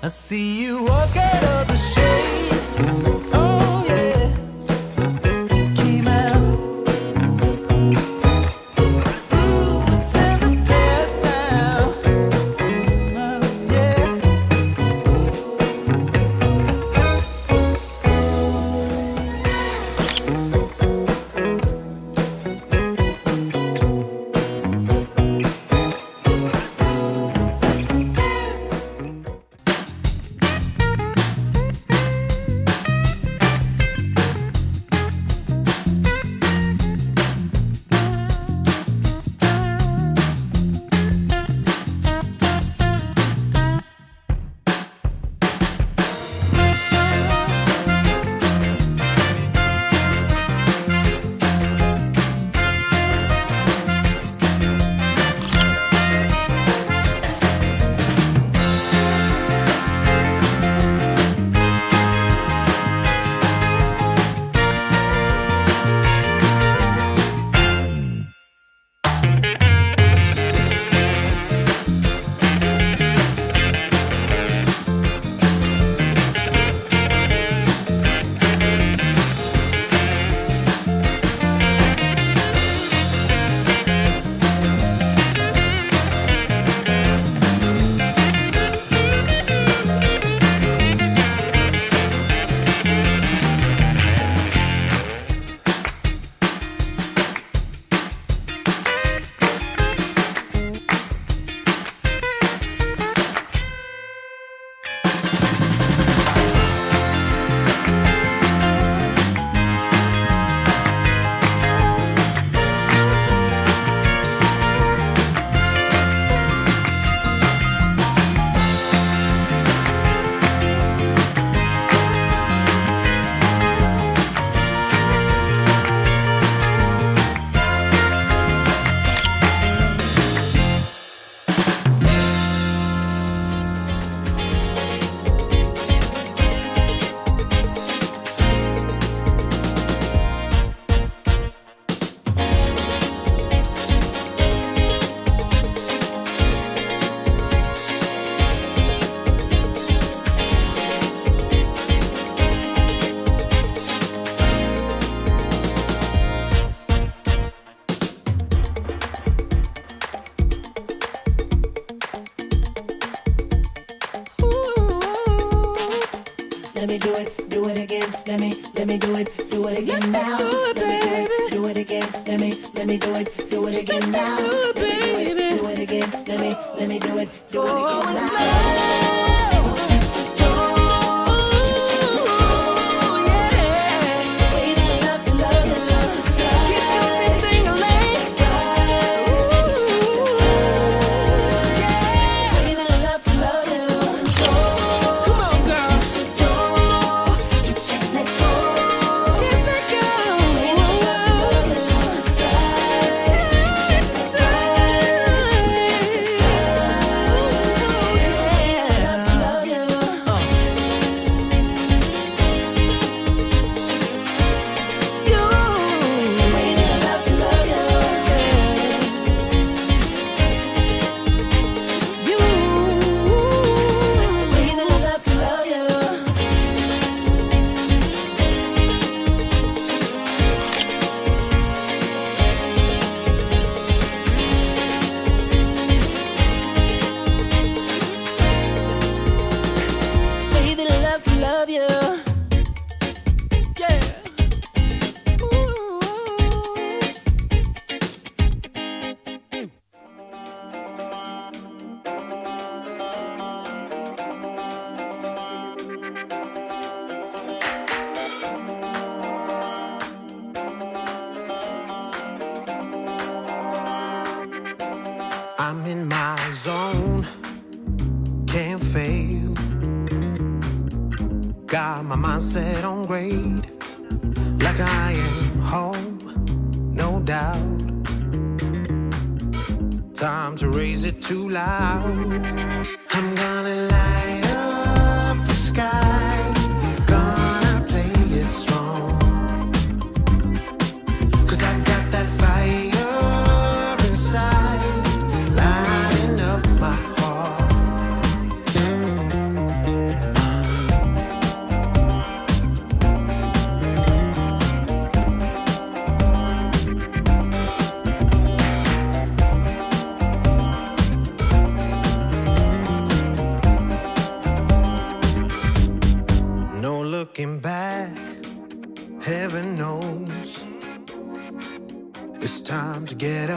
see you walk out of the shade. Oh yeah, came out. Ooh, it's in the past now. Oh yeah. Let me do it again. Let me do it again now. Do it again. Let me do it again now. Do it again. Let me do it again now. I'm in my zone, can't fail. Got my mindset on grade, like I am home, no doubt. Time to raise it too loud. I'm gonna light up the sky, gonna play it strong. 'Cause I've got that fire inside, lighting up my heart.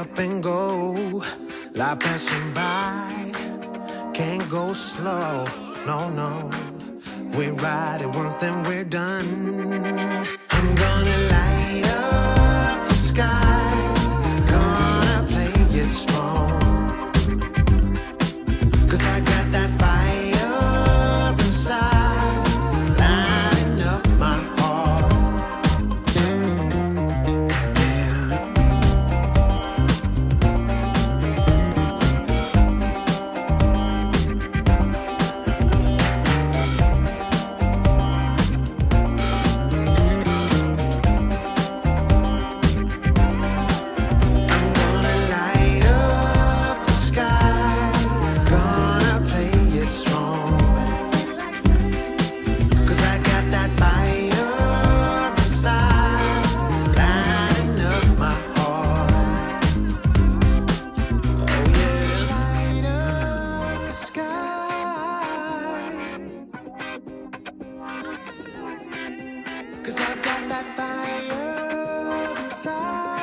up and go. Life passing by, can't go slow. No, no. We ride it once, then we're done. I'm gonna light up the sky, gonna play it strong. 'Cause I got that fire inside, lighting up my heart. Cause I've got that fire inside.